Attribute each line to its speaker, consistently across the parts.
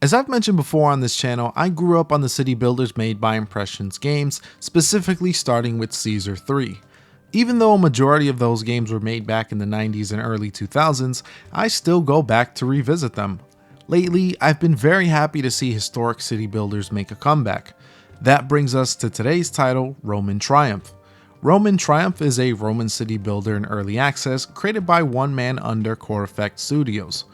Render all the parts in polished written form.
Speaker 1: As I've mentioned before on this channel, I grew up on the city builders made by Impressions Games, specifically starting with Caesar 3. Even though a majority of those games were made back in the 90s and early 2000s, I still go back to revisit them. Lately, I've been very happy to see historic city builders make a comeback. That brings us to today's title, Roman Triumph. Roman Triumph is a Roman city builder in early access created by one man under Core Effect Studios.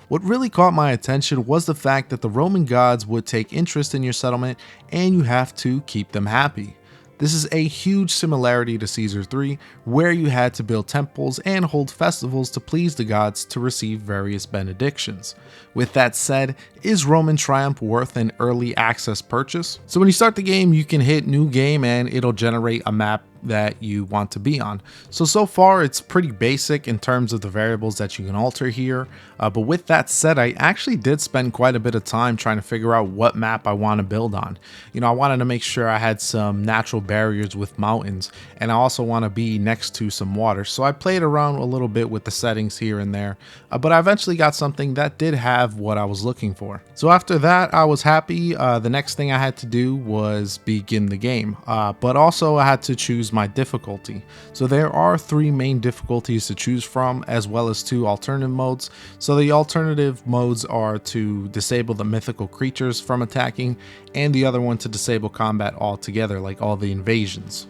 Speaker 1: What really caught my attention was the fact that the Roman gods would take interest in your settlement and you have to keep them happy. This is a huge similarity to Caesar 3, where you had to build temples and hold festivals to please the gods to receive various benedictions. With that said, is Roman Triumph worth an early access purchase? So when you start the game, you can hit new game and it'll generate a map that you want to be on. So far it's pretty basic in terms of the variables that you can alter here, but with that said, I actually did spend quite a bit of time trying to figure out what map I want to build on. I wanted to make sure I had some natural barriers with mountains, and I also want to be next to some water, so I played around a little bit with the settings here and there, but I eventually got something that did have what I was looking for. So after that, I was happy. The next thing I had to do was begin the game, but also I had to choose my difficulty. So there are 3 main difficulties to choose from, as well as 2 alternative modes. So the alternative modes are to disable the mythical creatures from attacking, and the other one to disable combat altogether, like all the invasions.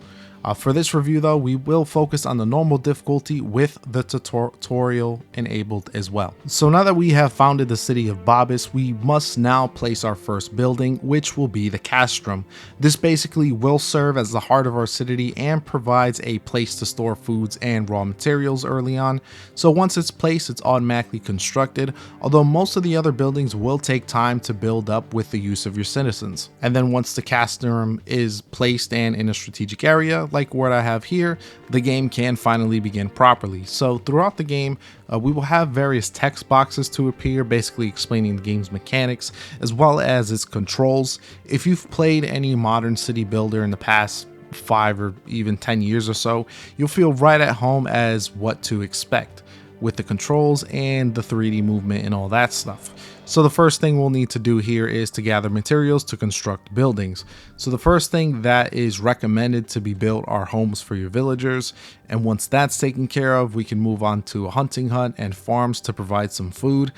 Speaker 1: For this review though, we will focus on the normal difficulty with the tutorial enabled as well. So now that we have founded the city of Babis, we must now place our first building, which will be the castrum. This basically will serve as the heart of our city and provides a place to store foods and raw materials early on. So once it's placed, it's automatically constructed, although most of the other buildings will take time to build up with the use of your citizens. And then once the castrum is placed and in a strategic area, like what I have here, the game can finally begin properly. So throughout the game, we will have various text boxes to appear, basically explaining the game's mechanics as well as its controls. If you've played any modern city builder in the past 5 or even 10 years or so, you'll feel right at home as what to expect with the controls and the 3D movement and all that stuff. So the first thing we'll need to do here is to gather materials to construct buildings. So the first thing that is recommended to be built are homes for your villagers, and once that's taken care of, we can move on to a hunting hut and farms to provide some food.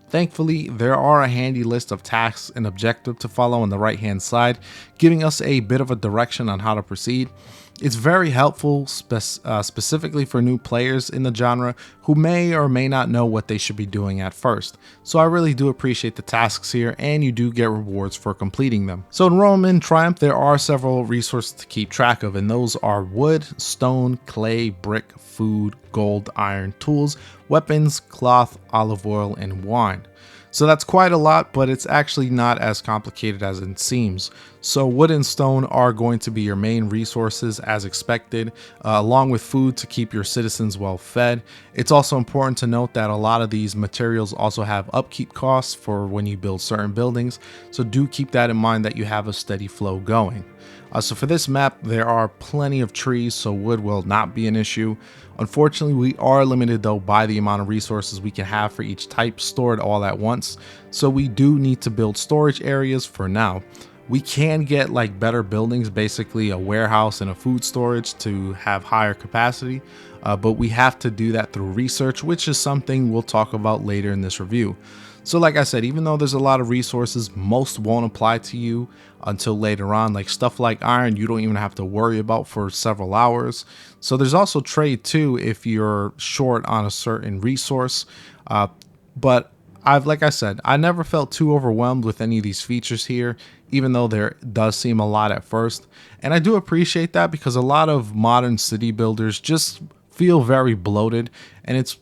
Speaker 1: Thankfully, there are a handy list of tasks and objectives to follow on the right hand side, giving us a bit of a direction on how to proceed. It's very helpful specifically for new players in the genre who may or may not know what they should be doing at first. So I really do appreciate the tasks here, and you do get rewards for completing them. So in Roman Triumph, there are several resources to keep track of, and those are wood, stone, clay, brick, food, gold, iron, tools, weapons, cloth, olive oil, and wine. So that's quite a lot, but it's actually not as complicated as it seems. So wood and stone are going to be your main resources as expected, along with food to keep your citizens well fed. It's also important to note that a lot of these materials also have upkeep costs for when you build certain buildings, so do keep that in mind that you have a steady flow going. So for this map, there are plenty of trees, so wood will not be an issue. Unfortunately, we are limited though by the amount of resources we can have for each type stored all at once, so we do need to build storage areas for now. We can get like better buildings, basically a warehouse and a food storage to have higher capacity, but we have to do that through research, which is something we'll talk about later in this review. So like I said, even though there's a lot of resources, most won't apply to you until later on. Like stuff like iron, you don't even have to worry about for several hours. So there's also trade too if you're short on a certain resource. But like I said, I never felt too overwhelmed with any of these features here, even though there does seem a lot at first. And I do appreciate that, because a lot of modern city builders just feel very bloated, and it's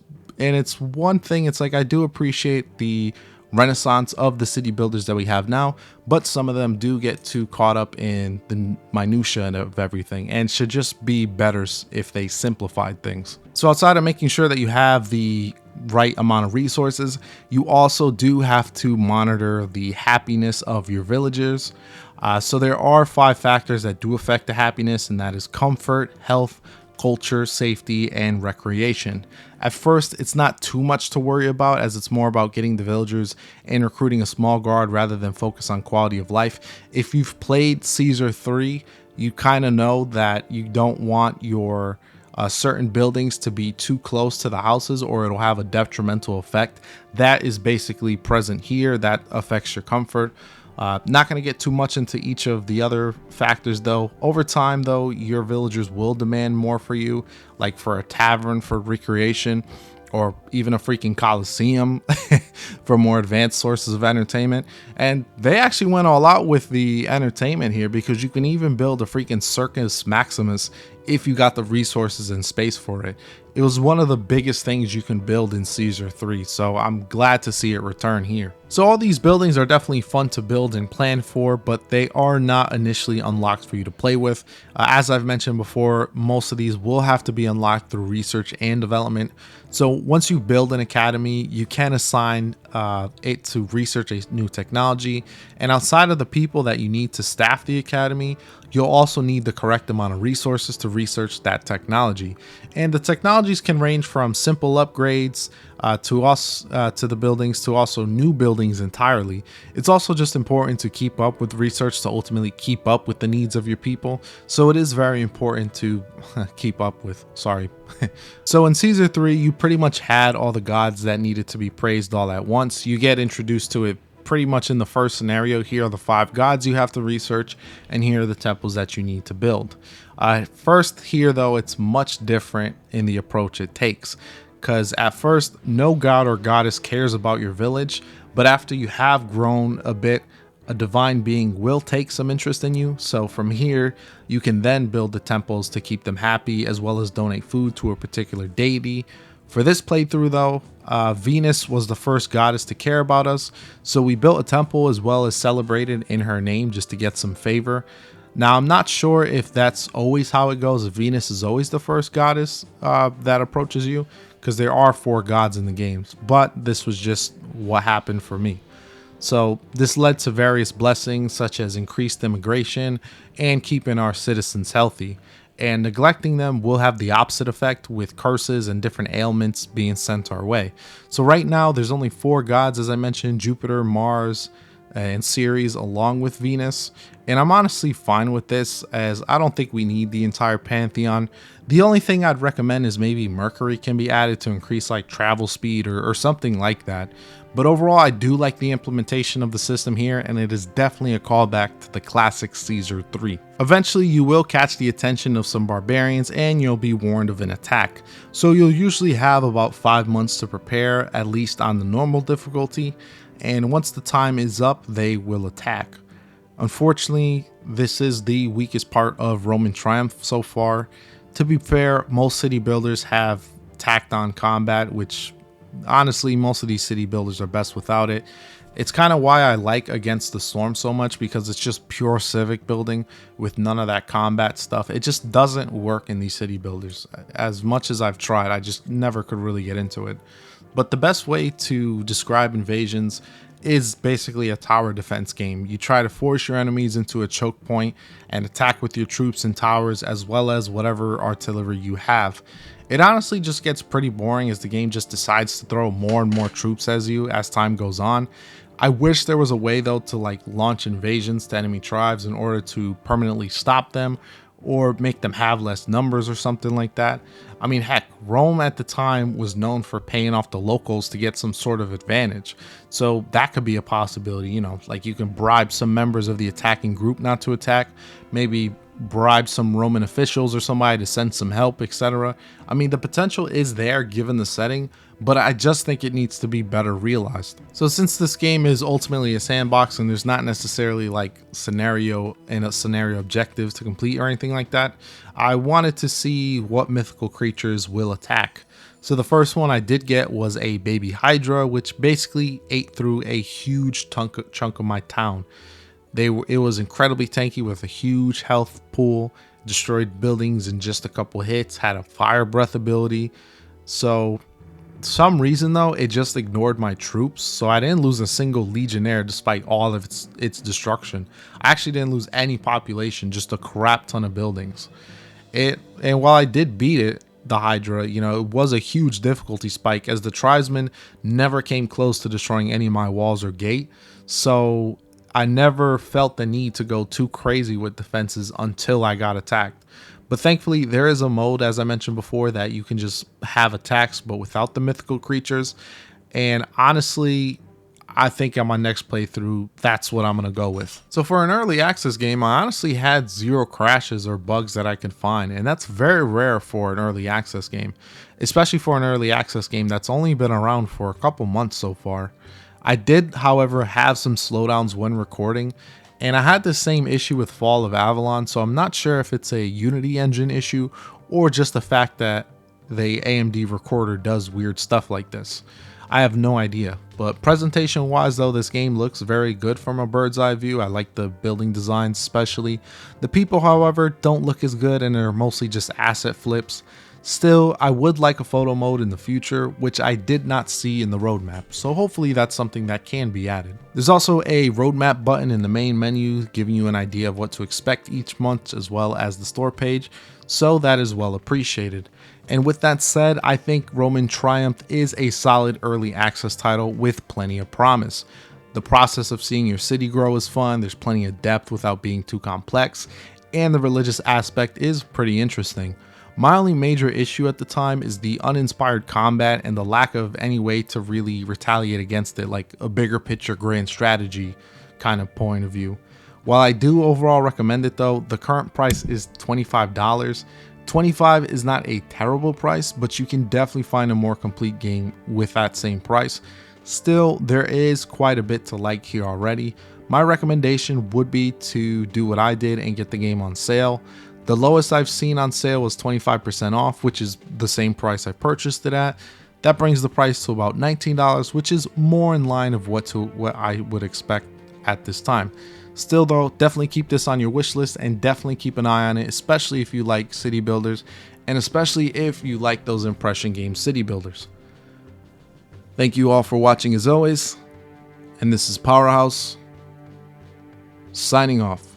Speaker 1: one thing, it's like I do appreciate the renaissance of the city builders that we have now, but some of them do get too caught up in the minutia of everything and should just be better if they simplified things. So outside of making sure that you have the right amount of resources, you also do have to monitor the happiness of your villagers. So there are 5 factors that do affect the happiness, and that is comfort, health, culture, safety, and recreation. At first, it's not too much to worry about, as it's more about getting the villagers and recruiting a small guard rather than focus on quality of life. If you've played Caesar 3, you kind of know that you don't want your certain buildings to be too close to the houses, or it'll have a detrimental effect. That is basically present here. That affects your comfort. Not going to get too much into each of the other factors though. Over time though, your villagers will demand more for you, like for a tavern for recreation, or even a freaking coliseum for more advanced sources of entertainment. And they actually went all out with the entertainment here, because you can even build a freaking Circus Maximus if you got the resources and space for it. It was one of the biggest things you can build in Caesar 3, so I'm glad to see it return here. So all these buildings are definitely fun to build and plan for, but they are not initially unlocked for you to play with. As I've mentioned before, most of these will have to be unlocked through research and development. So once you build an academy, you can assign it to research a new technology, and outside of the people that you need to staff the academy, you'll also need the correct amount of resources to research that technology. And the technologies can range from simple upgrades to the buildings, to also new buildings entirely. It's also just important to keep up with research to ultimately keep up with the needs of your people. So it is very important to keep up with, So in Caesar 3, you pretty much had all the gods that needed to be praised all at once. You get introduced to it pretty much in the first scenario. Here are the 5 gods you have to research, and here are the temples that you need to build. First here though, it's much different in the approach it takes, because at first no god or goddess cares about your village, but after you have grown a bit, a divine being will take some interest in you. So from here you can then build the temples to keep them happy, as well as donate food to a particular deity. For this playthrough though, Venus was the first goddess to care about us, so we built a temple as well as celebrated in her name just to get some favor. Now I'm not sure if that's always how it goes, if Venus is always the first goddess that approaches you, because there are 4 gods in the games, but this was just what happened for me. So this led to various blessings such as increased immigration and keeping our citizens healthy. And neglecting them will have the opposite effect, with curses and different ailments being sent our way. So right now there's only 4 gods, as I mentioned: Jupiter, Mars, and Ceres, along with Venus. And I'm honestly fine with this, as I don't think we need the entire pantheon. The only thing I'd recommend is maybe Mercury can be added to increase like travel speed or something like that. But overall, I do like the implementation of the system here, and it is definitely a callback to the classic Caesar 3. Eventually, you will catch the attention of some barbarians, and you'll be warned of an attack. So you'll usually have about 5 months to prepare, at least on the normal difficulty, and once the time is up, they will attack. Unfortunately, this is the weakest part of Roman Triumph so far. To be fair, most city builders have tacked on combat, which honestly most of these city builders are best without it. It's kind of why I like Against the Storm so much, because it's just pure civic building with none of that combat stuff. It just doesn't work in these city builders. As much as I've tried, I just never could really get into it. But the best way to describe invasions is basically a tower defense game. You try to force your enemies into a choke point and attack with your troops and towers, as well as whatever artillery you have. It honestly just gets pretty boring, as the game just decides to throw more and more troops at you as time goes on. I wish there was a way though to like launch invasions to enemy tribes in order to permanently stop them, or make them have less numbers or something like that. I mean, heck, Rome at the time was known for paying off the locals to get some sort of advantage. So that could be a possibility, you know, like you can bribe some members of the attacking group not to attack, maybe bribe some Roman officials or somebody to send some help, etc. I mean, the potential is there given the setting, but I just think it needs to be better realized. So since this game is ultimately a sandbox and there's not necessarily like scenario objectives to complete or anything like that, I wanted to see what mythical creatures will attack. So the first one I did get was a baby Hydra, which basically ate through a huge chunk of my town. It was incredibly tanky with a huge health pool, destroyed buildings in just a couple hits, had a fire breath ability. So some reason though, it just ignored my troops, so I didn't lose a single legionnaire despite all of its destruction. I actually didn't lose any population, just a crap ton of buildings. And while I did beat it, the Hydra, it was a huge difficulty spike as the tribesmen never came close to destroying any of my walls or gate. So I never felt the need to go too crazy with defenses until I got attacked. But thankfully, there is a mode, as I mentioned before, that you can just have attacks but without the mythical creatures. And honestly, I think on my next playthrough, that's what I'm going to go with. So for an early access game, I honestly had 0 crashes or bugs that I could find, and that's very rare for an early access game, especially for an early access game that's only been around for a couple months so far. I did, however, have some slowdowns when recording, and I had the same issue with Fall of Avalon, so I'm not sure if it's a Unity engine issue or just the fact that the AMD recorder does weird stuff like this. I have no idea, but presentation wise though, this game looks very good from a bird's eye view. I like the building designs especially. The people, however, don't look as good and are mostly just asset flips. Still, I would like a photo mode in the future, which I did not see in the roadmap, so hopefully that's something that can be added. There's also a roadmap button in the main menu giving you an idea of what to expect each month as well as the store page, so that is well appreciated. And with that said, I think Roman Triumph is a solid early access title with plenty of promise. The process of seeing your city grow is fun, there's plenty of depth without being too complex, and the religious aspect is pretty interesting. My only major issue at the time is the uninspired combat and the lack of any way to really retaliate against it, like a bigger picture grand strategy kind of point of view. While I do overall recommend it though, the current price is $25. $25 is not a terrible price, but you can definitely find a more complete game with that same price. Still, there is quite a bit to like here already. My recommendation would be to do what I did and get the game on sale. The lowest I've seen on sale was 25% off, which is the same price I purchased it at. That brings the price to about $19, which is more in line of what I would expect at this time. Still though, definitely keep this on your wish list and definitely keep an eye on it, especially if you like city builders and especially if you like those impression game city builders. Thank you all for watching as always, and this is Powerhouse signing off.